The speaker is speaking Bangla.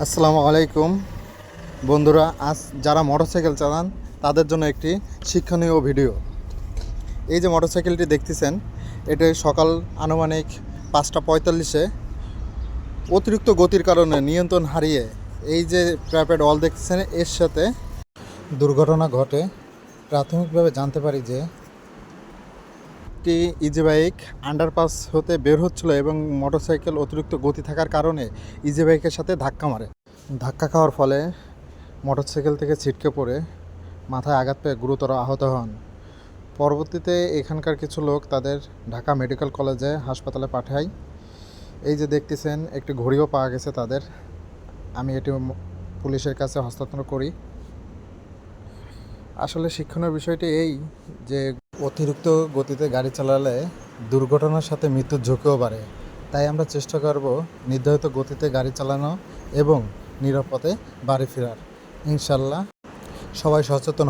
আসসালামু আলাইকুম বন্ধুরা। আজ যারা মোটরসাইকেল চালান তাদের জন্য একটি শিক্ষণীয় ভিডিও। এই যে মোটরসাইকেলটি দেখতেছেন, এটা সকাল আনুমানিক 5:45-এ অতিরিক্ত গতির কারণে নিয়ন্ত্রণ হারিয়ে এই যে ট্র্যাপেড ওয়াল দেখতেছেন এর সাথে দুর্ঘটনা ঘটে। প্রাথমিকভাবে জানতে পারি যে একটি ইজি বাইক আন্ডারপাস হতে বের হচ্ছিল এবং মোটরসাইকেল অতিরিক্ত গতি থাকার কারণে ইজি বাইকের সাথে ধাক্কা মারে। ধাক্কা খাওয়ার ফলে মোটরসাইকেল থেকে ছিটকে পড়ে মাথায় আঘাত পেয়ে গুরুতর আহত হন। পরবর্তীতে এখানকার কিছু লোক তাদের ঢাকা মেডিকেল কলেজে হাসপাতালে পাঠায়। এই যে দেখতেছেন একটি ঘড়িও পাওয়া গেছে তাদের। আমি এটি পুলিশের কাছে হস্তান্তর করি। আসলে শিক্ষণীয় বিষয়টি এই যে অতিরিক্ত গতিতে গাড়ি চালালে দুর্ঘটনার সাথে মৃত্যুর ঝুঁকিও বাড়ে। তাই আমরা চেষ্টা করব নির্ধারিত গতিতে গাড়ি চালানো এবং নিরাপদে বাড়ি ফেরার। ইনশাল্লাহ সবাই সচেতন